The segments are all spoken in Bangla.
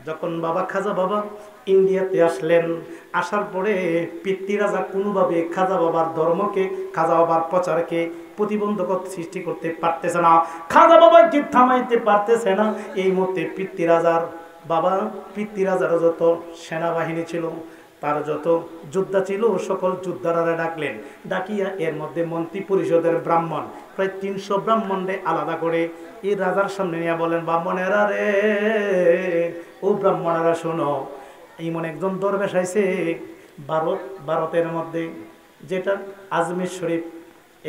যখন বাবা খাজা বাবা ইন্ডিয়াতে আসলেন, আসার পরে পিতৃরাজা কোনোভাবে খাজা বাবার ধর্মকে, খাজা বাবার প্রচারকে প্রতিবন্ধকতা সৃষ্টি করতে পারতেছে না, খাজা বাবাকে থামাইতে পারতেছে না। এই মধ্যে পিতৃরাজার যত সেনাবাহিনী ছিল, তার যত যোদ্ধা ছিল, সকল যোদ্ধারা ডাকলেন, ডাকিয়া এর মধ্যে মন্ত্রী পরিষদের ব্রাহ্মণ প্রায় 300 ব্রাহ্মণরে আলাদা করে এই রাজার সামনে নিয়ে বলেন, ব্রাহ্মণেরা রে, ও ব্রাহ্মণেরা শোনো, এমন একজন দরবেশ আইছে ভারতের মধ্যে, যেটা আজমির শরীফ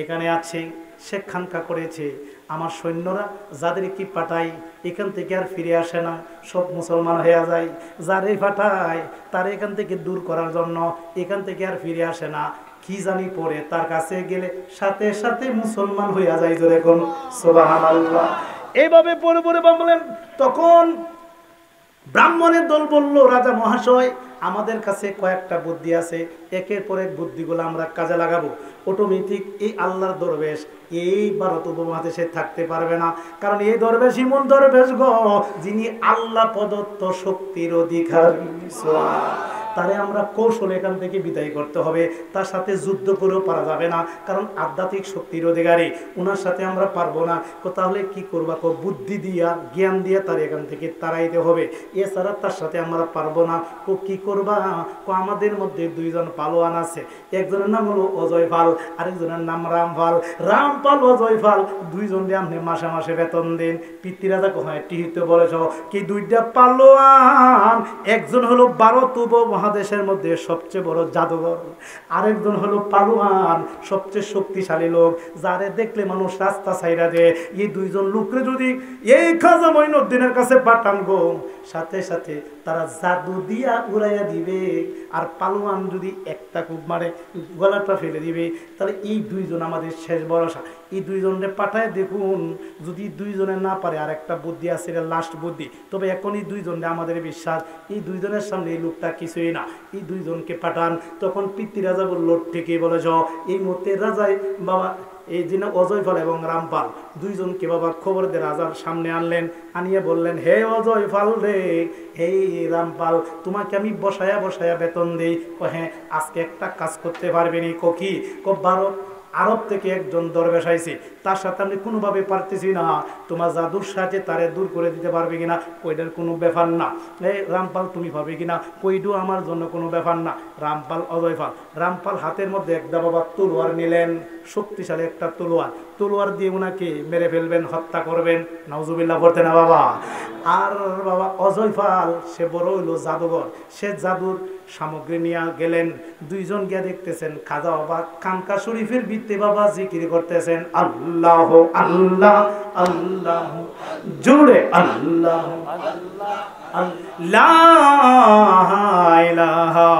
এখানে আছে, সে খানকা করেছে, আমার সৈন্যরা যাদের কি পাঠাই এখান থেকে আর ফিরে আসে না, সব মুসলমান হয়ে যায়, যারে পাঠায় তার এখান থেকে দূর করার জন্য এখান থেকে আর ফিরে আসে না, কি জানি পরে তার কাছে গেলে সাথে সাথে মুসলমান হইয়া যায়। জোরে কোন সুবহানাল্লাহ। এইভাবে পরে পরে বললেন। তখন ব্রাহ্মণের দল বলল, রাজা মহাশয়, আমাদের কাছে কয়েকটা বুদ্ধি আছে, একের পর এক বুদ্ধিগুলো আমরা কাজে লাগাবো। অটোমেটিক এই আল্লাহর দরবেশ এই ভারত উপমহাদেশে থাকতে পারবে না, কারণ এই দরবেশ ইমন দরবেশ গো, যিনি আল্লাহ প্রদত্ত শক্তির অধিকারী। তারে আমরা কৌশল এখান থেকে বিদায় করতে হবে, তার সাথে যুদ্ধ করেও পারা যাবে না, কারণ আধ্যাত্মিক শক্তির অধিকারী, ওনার সাথে আমরা পারবো না। তাহলে কি করবা, বুদ্ধি দিয়া জ্ঞান দিয়া তার এখান থেকে তাড়াইতে হবে, এছাড়া তার সাথে আমরা পারবো না। কি করবা, আমাদের মধ্যে দুইজন পালোয়ান আছে, একজনের নাম হলো অজয় পাল, আরেকজনের নাম রামপাল। রামপাল অজয় পাল দুইজনকে আপনি মাসে মাসে বেতন দিন। পিতৃরাজা কোথায় টিহিতে বলেছ কি, দুইটা পালোয়ান, একজন হলো ভারত উপমহাদেশের মধ্যে সবচেয়ে বড় জাদুঘর, আরেকজন হলো পালোয়ান, সবচেয়ে শক্তিশালী লোক, যারে দেখলে মানুষ রাস্তা ছাইরা দেয়। এই দুইজন লোকরে যদি এই খাজা মঈনুদ্দিনের কাছে পাঠান গো, সাথে সাথে তারা জাদু দিয়া উড়াইয়া দিবে, আর পালোয়ান যদি একটা কূপ মারে গলাটা ফেলে দিবে। তাহলে এই দুইজন আমাদের শেষ ভরসা, এই দুইজনে পাঠায় দেখুন, যদি দুইজনে না পারে আর একটা বুদ্ধি আছে, এটা লাস্ট বুদ্ধি, তবে এখন এই দুইজনে আমাদের বিশ্বাস, এই দুইজনের সামনে এই লোকটা কিছুই না, এই দুইজনকে পাঠান। তখন পিতৃরাজা বলল, ঠিকই বলেছ। এই মুহূর্তে রাজাই বাবা এই যিনি অজয় পাল এবং রামপাল দুইজনকে বাবা খবর দিয়ে রাজার সামনে আনলেন, আনিয়ে বললেন, হে অজয় পাল রে, হে রামপাল, তোমাকে আমি বসায়া বসায়া বেতন দেই। হ্যাঁ, আজকে একটা কাজ করতে পারবে নি। কি? আরব থেকে একজন দরবেশ আইছে, তার সাথে আমি কোনোভাবে পারতেছি না, তোমার জাদুর সাহায্যে তারে দূর করে দিতে পারবে কিনা? ওইটার কোনো ব্যাপার না। এই রামপাল, তুমি পারবে কিনা? কইডু আমার জন্য কোনো ব্যাপার না। রামপাল, অজয় পাল, রামপাল হাতের মধ্যে একটা বাবা তলোয়ার নিলেন, শক্তিশালী একটা তলোয়ার দিয়ে ওনাকে মেরে ফেলবেন, হত্যা করবেন। নাউজুবিল্লাহ পড়তে না বাবা। আর বাবা অজয় পাল সে বড় হইল জাদুঘর, সে জাদুর সামগ্রী নিয়ে গেলেন। দুইজন গিয়ে দেখতেছেন খাজা বাবা খানকা শরীফের ভিত্তি বাবা জিকির করতেছেন, আল্লাহ আল্লাহ আল্লাহ, জোরে আল্লাহ লা ইলাহা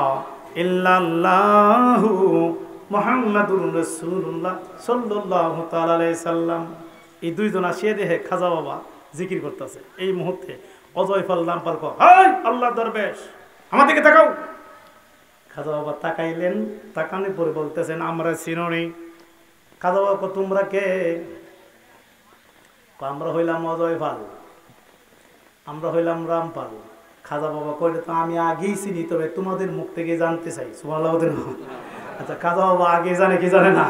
ইল্লাল্লাহু মুহাম্মাদুর রাসূলুল্লাহ সাল্লাল্লাহু তাআলা আলাইহি সাল্লাম। এই দুইজন আসিয়ে দেখে খাজা বাবা জিকির করতেছে। এই মুহূর্তে অজয় পাল রামপাল কয়, এই আল্লাহ দরবেশ, আমার দিকে তাকাও। খাজা বাবা তাকাইলেন, তাকানোর পরে বলতেছেন, আমরা চিনি। খাজা বাবা, তোমরা কে? আমরা হইলাম অজয় পাল, আমরা হইলাম রামপাল। খাজা বাবা কইলে, তো আমি আগেই চিনি, তবে তোমাদের মুখ থেকে জানতে চাই। সুবহানাল্লাহ। আচ্ছা, খাজা বাবা আগে জানে কি জানে না?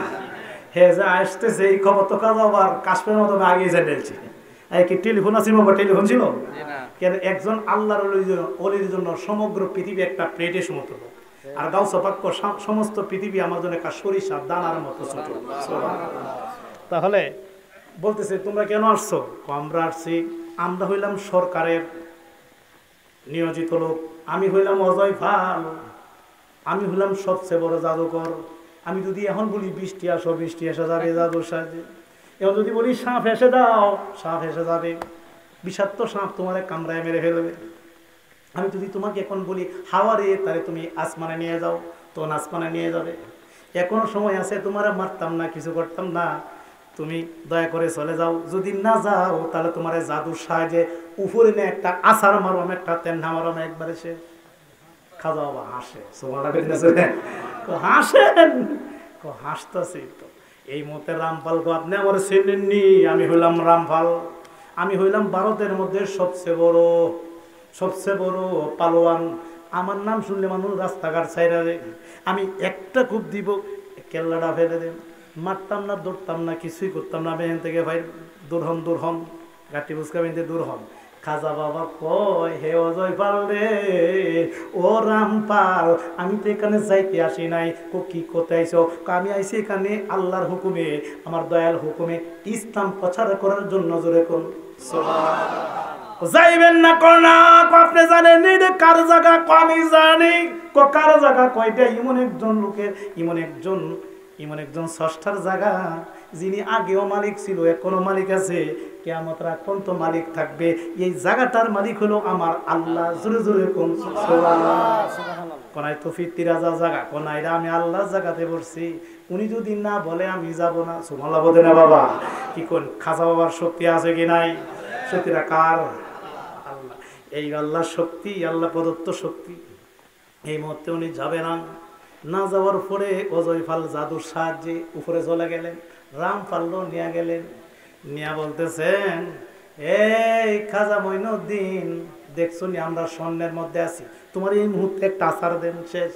হে যে আসতেছে এই খবর তো খাজা বাবার কাশ্মের মতো আগেই জানিয়েছে। কি টেলিফোন আছে? টেলিফোন ছিল কেন? একজন আল্লাহর অলির জন্য সমগ্র পৃথিবী একটা প্লেটের সমতুল্য, আর গাউসে পাক সমস্ত পৃথিবী আমার জন্য একটা সরিষা দানার মতো ছোট। তাহলে বলতেছে, তোমরা কেন আসছো? আমরা আসছি, আমরা হইলাম সরকারের নিয়োজিত লোক, আমি হইলাম অজয় পাল, আমি হইলাম সবচেয়ে বড় জাদুকর। আমি যদি এখন বলি বৃষ্টি আসো, বৃষ্টি এসে যাবে জাদুর সাহায্যে। এখন যদি বলি সাপ এসে দাও, সাপ এসে যাবে, বিষাক্ত সাপ তোমার কামড়ায় মেরে ফেলবে। আমি যদি তোমাকে এখন বলি হাওয়া রে, তাহলে তুমি আসমানে নিয়ে যাও, তখন আসমানে নিয়ে যাবে। এখনো সময় আছে, তোমার মারতাম না, কিছু করতাম না, তুমি দয়া করে চলে যাও। যদি না যাও, তাহলে তোমার জাদুর সাহায্যে উপরে নিয়ে একটা আছার মারবাম, একটা তেন্না মারবাম, একবারে সে। খাজা বাবা হাসে, হাসেন, হাসতেছি তো। এই মতে রামপাল গো, আপনি আমার চেনেননি, আমি হইলাম রামপাল, আমি হইলাম ভারতের মধ্যে সবচেয়ে বড় সবচেয়ে বড় পালোয়ান। আমার নাম শুনলে মানুষ রাস্তাঘাট ছাইরা রে, আমি একটা কূপ দিব কেল্লাটা ফেলে দেব, মারতাম না, দৌড়তাম না, কিছুই করতাম না, বেহেন থেকে ভাই দূর হন গাঠি বুঝকা বেঁধে দূর হন। খাজা বাবা কয়, হে অজয় পাল রে, ও রামপাল, আমি তো এখানে যাইতে আসি নাই। কি করতে আইছো? আমি আইছি এখানে আল্লাহর হুকুমে, আমার দয়াল হুকুমে ইসলাম প্রচার করার জন্য। জোরে কোন যাইবেন না করনা, আপনি জানেন এটা কার জায়গা? আমি জানি কার জায়গা কয়টা। এমন একজন লোকের, এমন একজন স্রষ্টার জায়গা, যিনি আগেও মালিক ছিল, এখনো মালিক আছে, কিয়ামত রাত পর্যন্ত মালিক থাকবে। এই জায়গাটার মালিক হলো আমার আল্লাহ। জোরে জোরে কোন সুবহানাল্লাহ। কোনায় তো ফিরতিরাজা জায়গা, কোনায় আমি আল্লাহর জায়গাতে বসছি, উনি যদি না বলে আমি যাব না। সুবহানাল্লাহ বলে না বাবা? কি কোন খাজা বাবার শক্তি আছে কি নাই? শক্তিটা কার? আল্লাহ। এই আল্লাহর শক্তি, আল্লাহ প্রদত্ত শক্তি। এই মুহূর্তে উনি যাবে না। না যাওয়ার পরে অজয় ফাল জাদুর সাহায্যে উপরে চলে গেলেন, রামপালও নিয়ে গেলেন। নিয়া বলতেছেন, এই খাজা মঈনুদ্দিন, দেখছো নি আমরা স্বর্ণের মধ্যে আছি, তোমার এই মুহূর্তে একটা আসার দেন শেষ।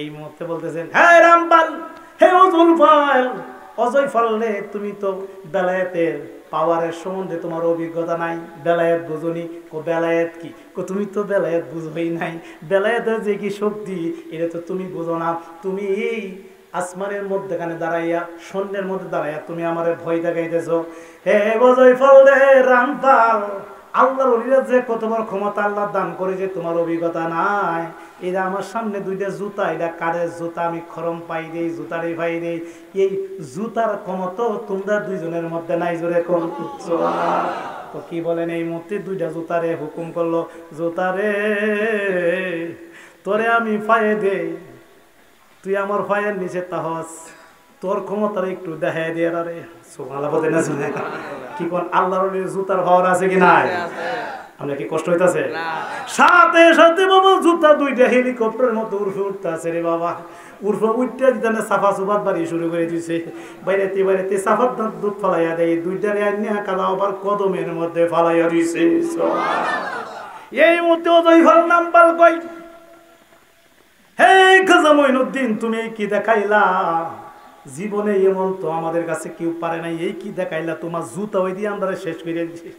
এই মুহূর্তে বলতেছেন, হ্যাঁ রামপাল, হে অজয় ফাল রে, তুমি তো বেলায়েতের পাওয়ারের সম্বন্ধে তোমার অভিজ্ঞতা নাই, বেলায়েত বুঝনি। বেলায়েত কি? তুমি তো বেলায়েত বুঝবেই নাই। বেলায়েতের যে কি শক্তি, এটা তো তুমি বুঝো না। তুমি এই আসমানের মধ্যেখানে দাঁড়াইয়া, স্বর্ণের মধ্যে দাঁড়াইয়া তুমি আমার ভয় দেখাইতেছ। হে অজয় ফাল রে, রামপাল, আল্লাহর ওলিরা যে কত বড় ক্ষমতা আল্লাহ দান করে, যে তোমার অভিজ্ঞতা নাই। এরা আমার সামনে দুইটা জুতা, এটা কারের জুতা, আমি খরম পাই দেই, জুতারে পাই দেই। এই জুতার ক্ষমতা তোমরা দুইজনের মধ্যে নাই। জোরে কোন তো কি বলেন? এই মুহূর্তে দুইটা জুতারে হুকুম করলো, জুতারে তোরে আমি পায়ে দেই, তুই আমার পায়ের নিচে তাহস, তোর ক্ষমতার একটু দেখাই দিয়ে রে। সুবহানাল্লাহ বলে না? শুনে কি কোন আল্লাহর জুতার পাওয়ার আছে কি নাই? আমরা কি কষ্ট হইতাছে? সাথে সাথে বাবা জুতা দুইটা হেলিকপ্টারের মতো উড়ে উঠতেছে রে বাবা। উড়ে উঠতে দিতে সাফা সুবাদ বাড়ি শুরু করে দিছে। বাইরেতে সাফার দুধ ফালাইয়া দেয়, দুইটারে আনিয়া কালা আবার কদমের মধ্যে ফালাইয়া দিছে। এই মধ্যে অজয় ফাল নামপাল কই, হে খাজা মঈনুদ্দিন, তুমি কি দেখাইলা? জীবনে এমন তো আমাদের কাছে কেউ পারে নাই। এই কি দেখাইলা? তোমার জুতা ওই দিয়ে আমরা শেষ করে দিছি।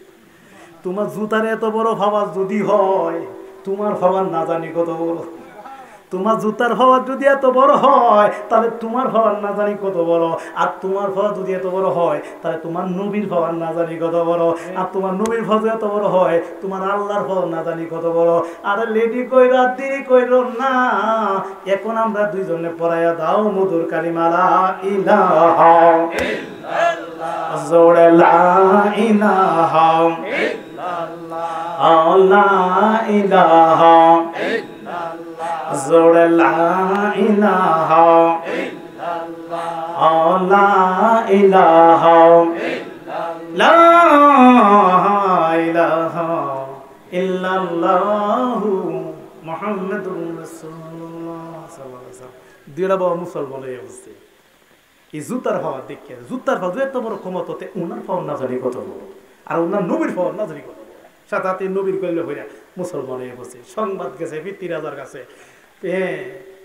তোমার জুতার এত বড় ভাবার যদি হয়, তোমার ভাবার না জানি কত বড়। তোমার জুতার ভাবার যদি এত বড় হয়, তাহলে তোমার ভাবার না জানি কত বড়। আর তোমার ভাবার যদি এত বড় হয়, তাহলে তোমার নবীর ভাবার না জানি কত বড়। আর তোমার নবীর ভাবার এত বড় হয়, তোমার আল্লাহর ভাবার না জানি কত বড়। আর লেডি কইরা দেরি কইরো না, এখন আমরা দুইজনে পড়াইয়া দাও মধুর কালিমা লা ইলাহা ইল্লাল্লাহ, জোরে লা ইলাহা ইল্লাল্লাহ, লা ইলাহা ইল্লাল্লাহ, জোরে লা ইলাহা ইল্লাল্লাহ, লা ইলাহা ইল্লাল্লাহু মুহাম্মাদুর রাসূলুল্লাহ সাল্লাল্লাহু আলাইহি ওয়াসাল্লাম। দুইটা বাবা মুসলমান হয়ে গেছে এই জুতার হওয়া দেখে। জুতার হওয়া এত বড় ক্ষমতাতে ওনার পাওয়া না জানি কত বড়, আর ওনার নবীর পাওয়া না জানি কত বড়। সাথে হাতে নবীর কইলে হইয়া মুসলমান হয়ে বসে। সংবাদ গেছে ফিরতিরাজার কাছে,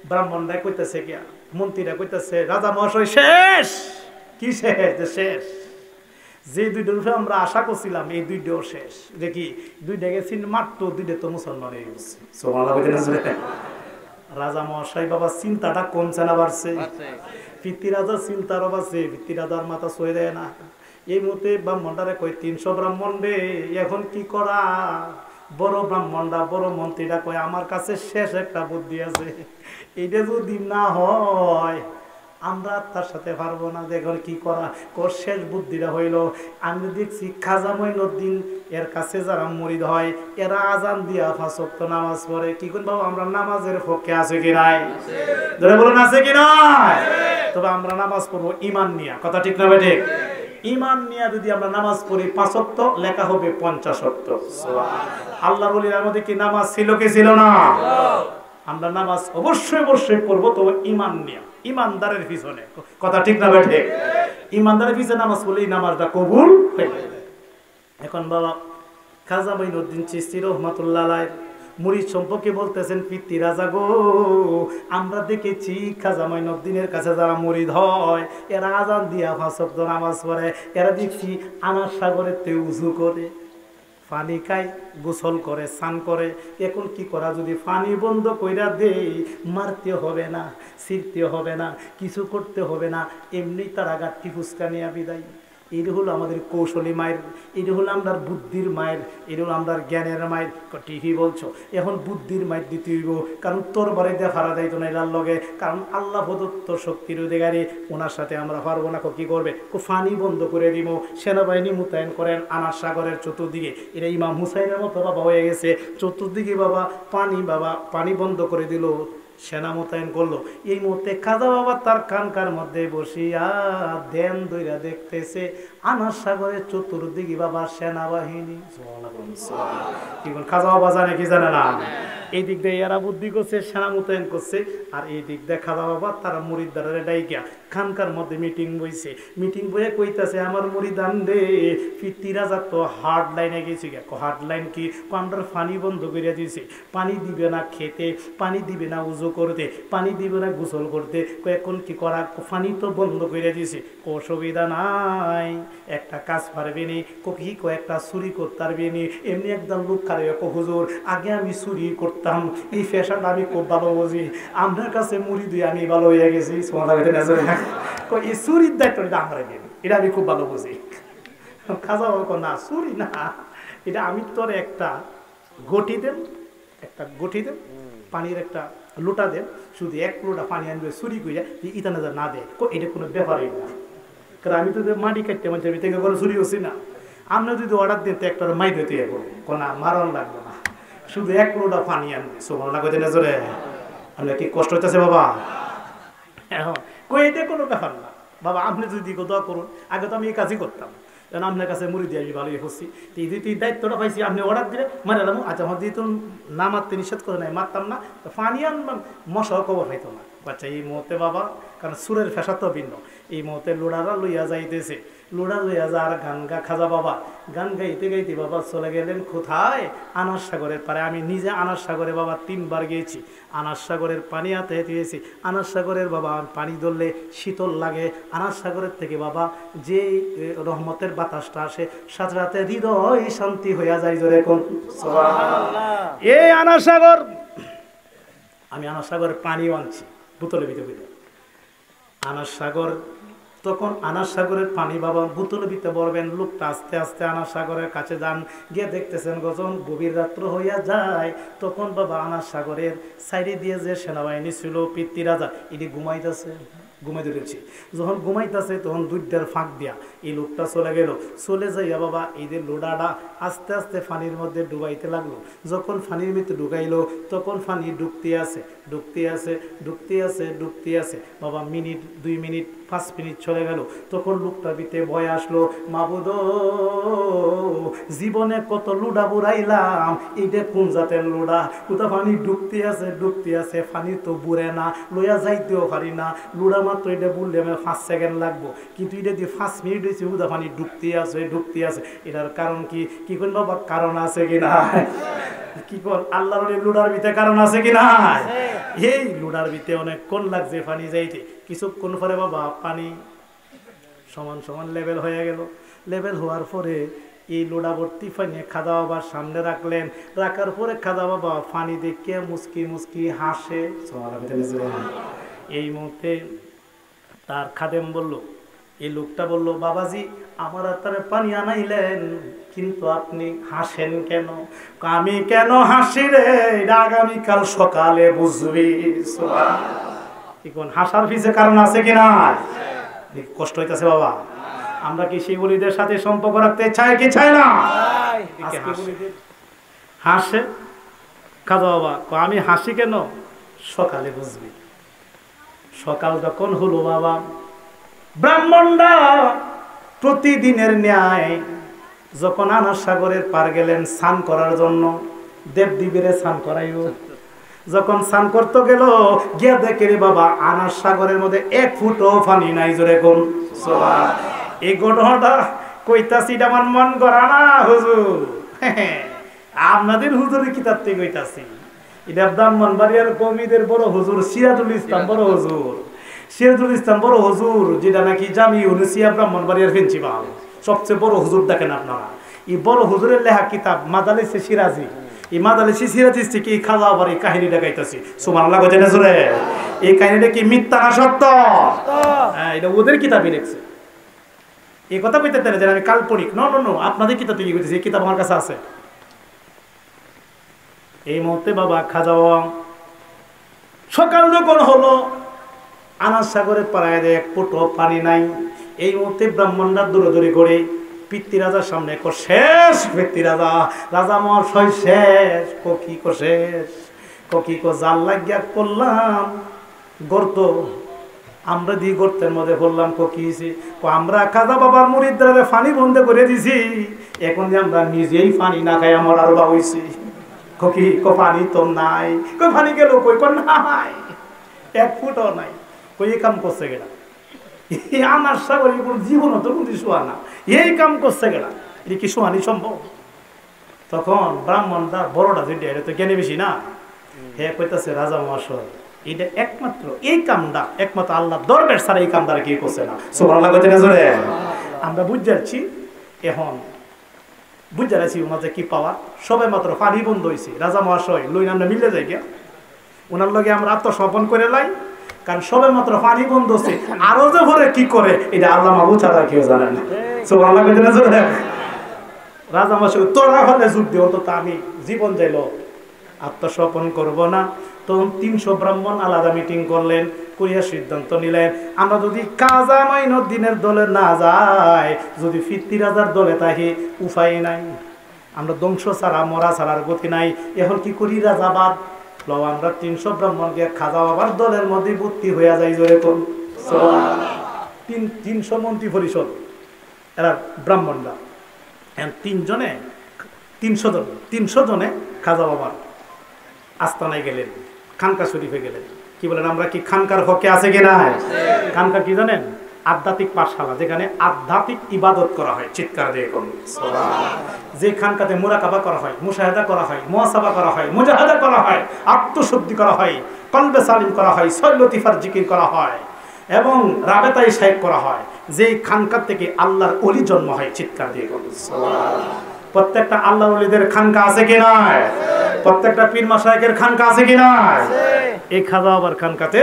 ব্রাহ্মণরা কইতেছে, কি মন্ত্রীরা কইতেছে, রাজা মহাশয় শেষ। কি শেষ? শেষ। যে দুইটার উপরে আমরা আশা করছিলাম, এই দুইটাও শেষ। দেখি দুইটা গেছি মাত্র, দুইটা তো মুসলমান হয়ে গেছে। রাজা মহাশয় বাবা চিন্তাটা কমছে না বাড়ছে? ফিরতিরাজার চিন্তারও বাড়ছে, ফিরতিরাজার মাথা সয়ে দেয় না। এই মুহূর্তে ব্রাহ্মণটারে কই, 300 ব্রাহ্মণ রে, এখন কি করা? বড় ব্রাহ্মণরা, বড় মন্ত্রীরা কয়, আমার কাছে শেষ একটা বুদ্ধি আছে, এইটা যদি না হয় আমরা তার সাথে পারবো না। দেখো কি করা? শেষ বুদ্ধিটা হইল, আমি দেখছি খাজা মঈনুদ্দিন এর কাছে যারা মুরিদ হয়, এরা আজান দিয়া 5 ওয়াক্ত নামাজ পড়ে। কি কোন বাবা আমরা নামাজের পক্ষে আছে কি নাই? ধরে বলুন আছে কি নাই? তবে আমরা নামাজ পড়বো ইমান নিয়া। কথা ঠিক না বেঠিক? ইমান নিয়া যদি আমরা নামাজ পড়ি 5 ওয়াক্ত, লেখা হবে 50 ওয়াক্ত। আল্লাহর ওলির মধ্যে কি নামাজ ছিল কি ছিল না? আমরা নামাজ অবশ্যই পড়বো, তবে ইমান নিয়া, ইমানদারের পিছনে। কথা ঠিক না বেঠিক? ইমানদারের পিছনে নামাজ পড়লে এই নামাজটা কবুল হয়ে যাবে। এখন বাবা খাজা মাইনুদ্দিন চিশতি রহমাতুল্লাহ আলাইহি মুরিদ সম্পর্কে বলতেছেন, পিতৃ রাজা গো, আমরা দেখেছি খাজা মাইনুদ্দিনের কাছে যারা মুরিদ হয় এরা আজান দিয়া 5 ওয়াক্ত নামাজ পড়ে, এরা দেখছি আনার সাগরেতে উযু করে, পানি খায়, গোসল করে, স্নান করে। এখন কি করা, যদি পানি বন্ধ কইরা দেই মারতে হবে না, ছিঁড়তে হবে না, কিছু করতে হবে না, এমনি তারা গাঠি ফুসকা নিয়ে বিদায়। এটা হলো আমাদের কৌশলী মায়ের, এটা হলো আমরা বুদ্ধির মায়ের, এটা হলো আমরা জ্ঞানের মায়ের। ঠিকই বলছো, এখন বুদ্ধির মায়ের দিতে হইব, কারণ তোর বারে দেখারা যাইতো না এলার লগে, কারণ আল্লাহ প্রদত্ত শক্তির অধিকারী, ওনার সাথে আমরা পারবো না। কি করবে, ফানি বন্ধ করে দিব, সেনাবাহিনী মোতায়েন করেন আনার সাগরের চতুর্দিকে। এটা ইমাম হুসাইনের মতো বাবা হয়ে গেছে, চতুর্দিকে বাবা পানি বন্ধ করে দিল, সেনা মোতায়েন করলো। এই মুহূর্তে খাজা বাবা তার খানকার মধ্যে বসিয়া দেন দইরা দেখতেছে আনার সাগরের চতুর্দিকে বাবা সেনাবাহিনী। খাজা বাবা জানে কি জানে না, এই দিক দিয়ে এরা বুদ্ধি করছে, সেনা মোতায়েন করছে, আর এই দিক দিয়ে খাজা বাবা তারা মুরিদদারে ডাইকা খানকার মধ্যে মিটিং বইছে। মিটিং বইয়ে কইতাছে, আমার মুরিদান রে, পিতৃ রাজা তো হার্ড লাইনে গেছি। হার্ড লাইন কি, আমরা পানি বন্ধ করে দিয়েছি, পানি দিবে না খেতে, পানি দিবে না উজু করতে, পানি দিবে না গোসল করতে, এখন কি করা, পানি তো বন্ধ করে দিয়েছি, অসুবিধা নাই, একটা কাজ পারবে নি, কি একটা চুরি করতে পারবে নি। এমনি একদম লোক খারে, হুজুর আগে আমি চুরি করতাম, এই ফ্যাশনটা আমি খুব ভালো বুঝি, আপনার কাছে মুড়ি দিয়ে আমি ভালো হয়ে গেছি, এই চুরির দায়িত্বটা আমরা নেব, এটা আমি খুব ভালো বুঝি। খাজা বাবা না, চুরি না, এটা আমি তোর একটা ঘটি দেন, পানির একটা লোটা দেন, শুধু 1 লোটা পানি আনবে, চুরি করে ইটা না দেয়, এটা কোনো ব্যাপারই না। কারণ আমি তো মাটি কাটতে মানুষের থেকে করে চুরি হচ্ছি না, আমরা যদি অর্ডার দিতে একটা মাই দিতে কোনো মারণ লাগবে না, শুধু 1 লোটা পানি আনবে, সোমান লাগবে নজরে। আমরা কি কষ্ট হইতেছে বাবা, এটা কোনো ব্যাপার না বাবা, আপনি যদি দোয়া করুন, আগে তো আমি এই কাজই করতাম, কারণ আপনার কাছে মুড়ি দিয়ে আমি ভালোই হচ্ছি, এই দায়িত্বটা পাইছি, আপনি অর্ডার দিলে মারে এলাম, আচ্ছা আমার দিয়ে তো না মারতে নিষেধ করে নাই, মারতাম না, তো পানি আনবাম মশাও খবর হইতো না। আচ্ছা এই মুহূর্তে বাবা, কারণ সুরের ফেসা তো ভিন্ন, এই মুহূর্তে লোড়ারা লইয়া যাইতেছে, লোড়া লইয়া যা আর গান খাজা বাবা গান গাইতে গাইতে বাবা চলে গেলেন কোথায়, আনার সাগরের পারে। আমি নিজে আনার সাগরে বাবা 3 বার গিয়েছি, আনার সাগরের পানি হাতে হেঁটে গেছি, আনার সাগরের বাবা পানি ধরলে শীতল লাগে, আনার সাগরের থেকে বাবা যে রহমতের বাতাসটা আসে, সাথে সাথে হৃদয় শান্তি হইয়া যায়, জোরে কোন সুবহানাল্লাহ। এই আনার সাগর, আমি আনার সাগরের পানিও আনছি বোতলে ভিতরে, আনার সাগর, তখন আনার সাগরের পানি বাবা বোতলে ভিতরে ভরবেন, লোকটা আস্তে আস্তে আনার সাগরের কাছে যান, গিয়ে দেখতেছেন গজন গভীর রাত্র হইয়া যায়, তখন বাবা আনার সাগরের সাইডে দিয়ে যে সেনাবাহিনী ছিল, পিতৃ রাজা, এটি ঘুমাইতেছে, ঘুমাইতে দেখছি, যখন ঘুমাইতেছে তখন দুইটার ফাঁক দিয়া এই লোকটা চলে গেল, চলে যাইয়া বাবা এই যে লোডাটা আস্তে আস্তে পানির মধ্যে ডুবাইতে লাগলো, যখন পানির মধ্যে ঢুকাইলো তখন পানি ডুবতে আছে, ডুবতে আছে, ডুবতে আছে, ডুবতে আছে, বাবা মিনিট 2 মিনিট 5 মিনিট চলে গেল, তখন লোকটার ভিতরে ভয় আসলো, মাবুদ জীবনে কত লুডা বুড়াইলাম, এইটা কোন জাতের লুডা, কোথা পানি ডুবতে আছে, ডুবতে আছে, পানি তো বুড়ে না, লইয়া যাইতেও পারি না, লুডা মাত্র এটা বললে আমার 5 সেকেন্ড লাগবো, কিন্তু এটা দিয়ে 5 মিনিট হয়েছে, কোথা পানি ডুবতে আছে, ডুবতে আছে, এটার কারণ কি, কি কোন বাবা কারণ আছে কিনা, কি কর আল্লাহর লুডার ভিতরে কারণ আছে কিনা, এই লুডার ভিতরে অনেক কোন লাগছে পানি যাইতে, কিছুক্ষণ পরে বাবা পানি সমান সমান লেভেল হয়ে গেল, লেভেল হওয়ার পরে এই লোডা ভর্তি পানি খাজা বাবার সামনে রাখলেন, রাখার পরে খাজা বাবা পানি দেখে মুস্কি মুস্কি হাসে। এই মুহূর্তে তার খাদেম বলল, এই লোকটা বলল, বাবাজি আমার তারে পানি আনাইলেন, কিন্তু আপনি হাসেন কেন? আমি কেন হাসি রে, এটা আগামীকাল সকালে বুঝবি। এখন হাসার পিছে কারণ আছে কিনা, কষ্ট হইতেছে বাবা, আমরা কি সেই ওলিদের সাথে সম্পর্ক রাখতে চাই কি চাই না? হাসে খাজা বাবা, আমি হাসি কেন, সকালে বুঝবি। সকাল যখন হলো বাবা, ব্রাহ্মণরা প্রতিদিনের ন্যায় যখন আনার সাগরের পার গেলেন স্নান করার জন্য, দেবদেবীরে স্নান করাইও, যখন স্নান করতে গেল গিয়া দেখে রে বাবা আনার সাগরের মধ্যে 1 ফুটও পানি নাই, জোরে কোন সুবহানাল্লাহ। এই ঘটনাটা কইতাছি, আমার মন গড়া না হুজুর, আপনাদের হুজুরের কিতাব থেকে হইতাছি, এটা ব্রাহ্মণবাড়িয়ার কওমিদের বড় হুজুর সিরাজুল ইসলাম বড় হুজুর, সিরাজুল ইসলাম বড় হুজুর, যেটা নাকি জামি উনিসিয়া ব্রাহ্মণবাড়িয়ার প্রিন্সিপাল, সবচেয়ে বড় হুজুর দেখেন আপনারা। এই বড় হুজুরের লেখা কিতাব মাদালিসে সিরাজি, এই মাদালিসে সিরাজি থেকে এই খাজা বাবার এই কাহিনীটা গাইতেছি। সুবহানাল্লাহ গজেনে জোরে। এই কাহিনীটা কি মিথ্যা না সত্য? হ্যাঁ, এটা ওদের কিতাবই লিখছে। এই কথা কইতে দেন যে আমি কাল্পনিক, ন ন ন, আপনাদের কিতাব থেকে কইতেছি, এই কিতাব আমার কাছে আছে। এই মুহূর্তে বাবা খাজা বাবা সকাল যখন হলো, আনাস সাগরের পাড়ায় এক ফুটো পানি নাই। এই মুহূর্তে ব্রাহ্মণরা দৌড়াদৌড়ি করে পিতৃ রাজার সামনে শেষ, পিতৃ রাজা, রাজা মহাশয় শেষ, কি শেষ, কি জাল লাগিয়া করলাম গর্ত, আমরা দিয়ে গর্তের মধ্যে বললাম কি আমরা খাজা বাবার মুরিদদের পানি বন্ধ করে দিছি, এখন যে আমরা নিজেই পানি না খাই আমার আর বা হইছি। কি পানি তো নাই, পানি গেল কই, নাই, এক ফুটও নাই, কই কাম করছে গেলা, আমার সাগর জীবন তো কোনো শোয়া না, এই কাম করছে গেলা, এটা কি শোয়ানি সম্ভব? তখন ব্রাহ্মণটা বড়টা যেটা, এটা তো জ্ঞানী বেশি না, হে কইতাছে রাজা মহাশয়, এটা একমাত্র এই কামটা একমাত্র আল্লাহ দরবার ছাড়া এই কামটা কি করছে না। সুবহানাল্লাহ কইতে না, আমরা বুঝ যাচ্ছি, এখন বুঝ যাচ্ছি ওনাদের কি পাওয়ার। সবাই মাত্র পানি বন্ধ হয়েছে, রাজা মহাশয় লইন আমরা মিলে যাই গিয়া, ওনার লগে আমরা আত্মসমর্পণ করে লাই, কারণ সবে মাত্র পানি বন্ধ হচ্ছে, আরো যে ভরে কি করে এটা আল্লাহ মাহবুব ছাড়া কেউ জানে না। সুবহানাল্লাহ কইতে না, রাজা মহাশয় তোরা হলে যুগ দিও, তো আমি জীবন যাইল আত্মসমর্পণ করব না। তখন 300 ব্রাহ্মণ আলাদা মিটিং করলেন, করিয়া সিদ্ধান্ত নিলেন, আমরা যদি কাজা মাইনুদ্দিনের দলে না যাই, যদি ফিত্তি রাজার দলে থাকি, উপায় নাই, আমরা ধ্বংস ছাড়া মরা ছাড়ার গতি নাই। এখন কি করি রাজাবাদ, আমরা 300 ব্রাহ্মণকে খাজা বাবার দলের মধ্যে ভর্তি হইয়া যাই। জোরে কোন 300 মন্ত্রী পরিষদ এরা ব্রাহ্মণরা, 300 জনে খাজা বাবার আস্তানায় গেলেন, খানকা শরীফে গেলেন। কি বলেন, আমরা কি খানকার হকে আছে কিনা? খানকা কি জানেন? আধ্যাত্মিক পাঠশালা, যেখানে আধ্যাত্মিক ইবাদত করা হয়। চিৎকার দিয়ে কোন, যে খানকাতে মুরাকাবা করা হয়, মুশাহাদা করা হয়, মুহাসাবা করা হয়, মুজাহাদা করা হয়, আত্মশুদ্ধি করা হয়, কলবে সালিম করা হয়, ছয় লতিফার জিকির করা হয় এবং রাবেতায়ে শাইখ করা হয়, যে খানকা থেকে আল্লাহর ওলি জন্ম হয়। চিৎকার দিয়ে কোন, প্রত্যেকটা আল্লাহর ওলিদের খানকা আছে কি না? প্রত্যেকটা পীর মাশায়েখের খানকা আছে কি না? এই খাজা বাবার খানকাতে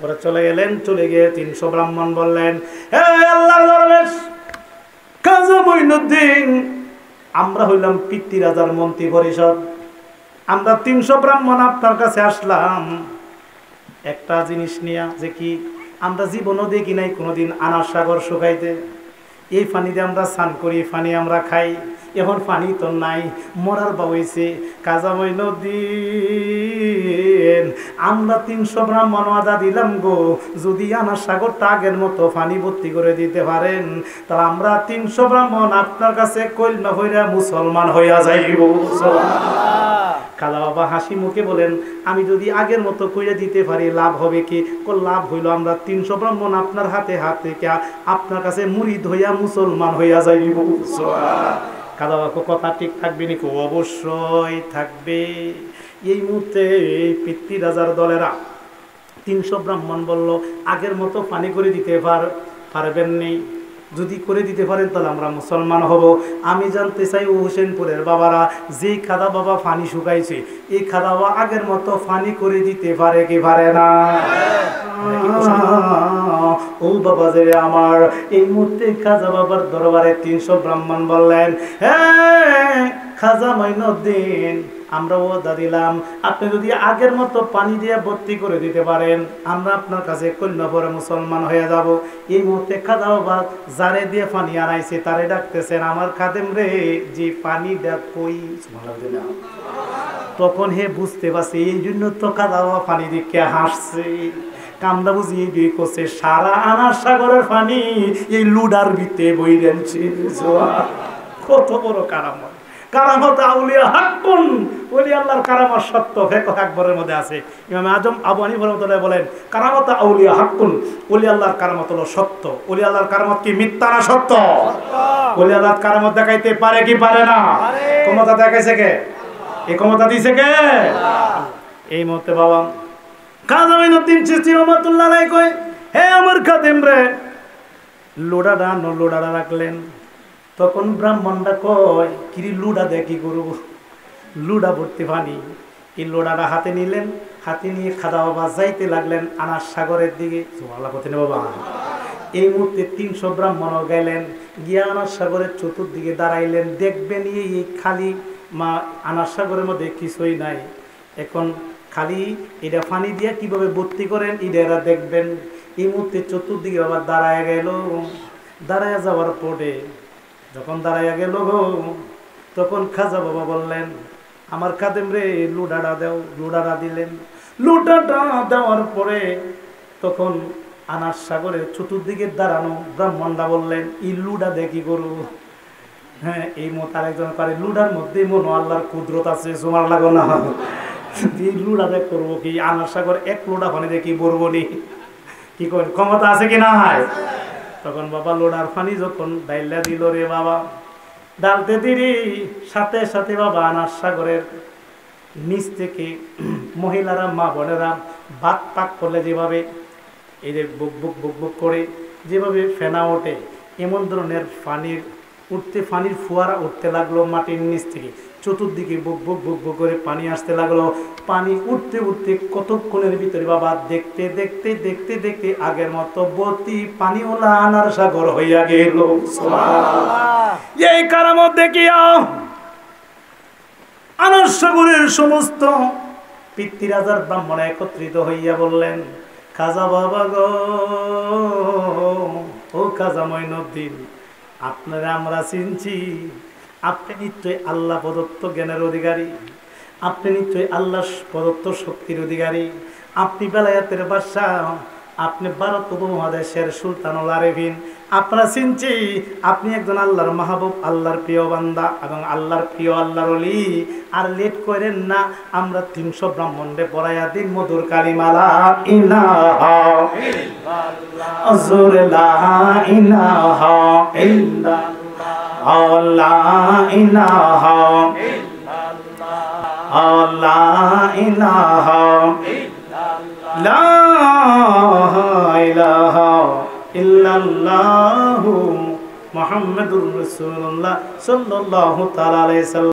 ওরা চলে গেলেন। চলে গিয়ে 300 ব্রাহ্মণ বললেন, হে আল্লাহর দরবেশ খাজা মাইনুদ্দিন, আমরা হইলাম পিতৃ রাজার মন্ত্রী পরিষদ, আমরা 300 ব্রাহ্মণ আপনার কাছে আসলাম একটা জিনিস নিয়ে, যে কি আমরা জীবনও দেখি নাই কোনোদিন আনার সাগর শুকাইতে, এই পানিতে আমরা স্নান করি, পানি আমরা খাই, এখন পানি তো নাই, মরার বা হইছে। খাজা মাইনুদ্দিন, আমরা 300 ব্রাহ্মণ ওয়াদা দিলাম গো, যদি আনার সাগরটা আগের মতো পানি ভর্তি করে দিতে পারেন, তাহলে আমরা 300 ব্রাহ্মণ আপনার কাছে কলমা হইরা মুসলমান হইয়া যাইব। খাজা বাবা হাসি মুখে বলেন, আমি যদি আগের মতো কইরা দিতে পারি লাভ হবে কি? লাভ হইল আমরা 300 ব্রাহ্মণ আপনার হাতে হাতে আপনার কাছে মুরিদ হইয়া মুসলমান হইয়া যাইব। খাজা বাবা কথা ঠিক থাকবে নাকি? অবশ্যই থাকবে। এই মুহূর্তে পিতৃ রাজার দলেরা 300 ব্রাহ্মণ বলল, আগের মতো পানি করে দিতে পারবেন নি? যদি করে দিতে পারেন তাহলে আমরা মুসলমান হব। আমি জানতে চাই ও হোসেনপুরের বাবারা, যেই খাদা বাবা পানি শুকাইছে, এই খাদা বাবা আগের মতো পানি করে দিতে পারে কি পারে না? ও বাবা যে আমার, এই মুহূর্তে খাজা বাবার দরবারে 300 ব্রাহ্মণ বললেন, হ্যাঁ খাজা মাইনুদ্দিন, আমরা ওয়াদা দিলাম, আপনি যদি আগের মতো পানি দিয়ে ভর্তি করে দিতে পারেন, আমরা আপনার কাছে কলমা পড়ে মুসলমান হয়ে যাব। এই মুহূর্তে খাজা বাবা যারে দিয়ে পানি আনাইছে তারে ডাকতেছেন, আমার খাদেম রে, যে পানি দেখ কই। তখন হে বুঝতে পারছে, এই জন্য তো খাজা বাবা পানি দিকে হাসছে, কামদা বুঝিয়ে দিয়ে করছে, সারা আনার সাগরের পানি এই লুডার ভিতরে বই রেলছে। কত বড় কারামত! কারামত আউলিয়া হাক্কুন, ওলি আল্লাহর কারামত সত্য। ফিকহ আকবরের মধ্যে আছে, ইমাম আজম আবু হানিফা রাহমাতুল্লাহ বলেন কারামত আউলিয়া হাক্কুন, ওলি আল্লাহর কারামত হলো সত্য। ওলি আল্লাহর কারামত কি মিথ্যা না সত্য? ওলি আল্লাহর কারামত দেখাইতে পারে কি পারে না? ক্ষমতা দেখাইছে কে? এই ক্ষমতা দিয়েছে কে? এই মুহূর্তে বাবা খাজা মঈনুদ্দিন চিশতি রাহমাতুল্লাহ আলাইহি কয়, হে আমার খাদেম রে, লোড়াটা রাখলেন। তখন ব্রাহ্মণটা কয়, কিরি লুডা দিয়ে কি করব? লুডা ভর্তি পানি। এই লোড়াটা হাতে নিলেন, হাতে নিয়ে খাজা বাবা যাইতে লাগলেন আনাস সাগরের দিকে। সুবহানাল্লাহ বলতেন বাবা। এই মুহূর্তে 300 ব্রাহ্মণ গেলেন, গিয়া আনাস সাগরের চতুর্দিকে দাঁড়াইলেন। দেখবেন এই খালি মা আনাস সাগরের মধ্যে কিছুই নাই। এখন খালি এটা পানি দিয়া কিভাবে ভর্তি করেন এরা দেখবেন। এই মুহূর্তে চতুর্দিকে বাবা দাঁড়ায় গেল। দাঁড়ায় যাওয়ার পরে যখন দাঁড়াইয়া গেল তখন খাজা বাবা বললেন, আমার খাদেম রে লুডাটা দাও। লুডাটা দিলেন। লুডাটা দেওয়ার পরে তখন আনাস সাগরের চতুর্দিকে দাঁড়ানো ব্রাহ্মণরা বললেন, এই লুডা দিয়ে কি করব? হ্যাঁ, এই মত আরেকজন পারে, লুডার মধ্যে মনো আল্লাহর কুদরত আছে, জোমার লাগো না। এই লুডা দিয়ে করবো কি? আনাস সাগর এক লোডা পানি দিয়ে কি বলবো নি? কি করেন, ক্ষমতা আছে কি নাই? তখন বাবা লোডার পানি যখন ডাইলা দিল রে বাবা, ডালতে দিরি সাথে সাথে বাবা আনাস সাগরের নিচ থেকে মহিলারা মা বোনেরা ভাত পাক করলে যেভাবে এই যে বুক বুক বুক বুক করে যেভাবে ফেনা ওঠে, এমন ধরনের পানির ফোয়ারা উঠতে লাগলো মাটির নিচ থেকে। চতুর্দিকে বুক বুক বুক বুক করে পানি আসতে লাগলো। পানি উঠতে উঠতে কতক্ষণের ভিতরে বাবা দেখতে দেখতে দেখতে দেখতে আগের মতো বতি পানিওয়ালা আনার সাগর হইয়া গেল। এই কারামত দেখিয়া আনার সাগরের সমস্ত পিতৃরাজার ব্রাহ্মণ একত্রিত হইয়া বললেন, খাজা বাবা গো, ও খাজা মঈনুদ্দিন, আপনারা আমরা চিনছি। আপনি নিশ্চয়ই আল্লাহ প্রদত্ত জ্ঞানের অধিকারী, আপনি নিশ্চয়ই আল্লাহ প্রদত্ত শক্তির অধিকারী, আপনি বেলায়েতের বাদশাহ, আপনি ভারত উপমহাদেশের সুলতানুল আরেফিন। আপনারা চিনছি আপনি একজন আল্লাহর মাহবুব, আল্লাহর প্রিয় বান্দা এবং আল্লাহর প্রিয় আল্লাহর ওলি। আর লেট করেন না, আমরা 300 ব্রাহ্মণে পড়াইয়া দিন মধুর কালিমা লা ইলাহা ইল্লাল্লাহ, লা ইলাহা ইল্লাল্লাহ, লা ইলাহা ইল্লাল্লাহ, লা ইলাহা লা ইলাহা ইল্লাল্লাহু মুহাম্মাদুর রাসূলুল্লাহ সাল্লাল্লাহু তাআলা আলাইহি ওয়াসাল্লাম।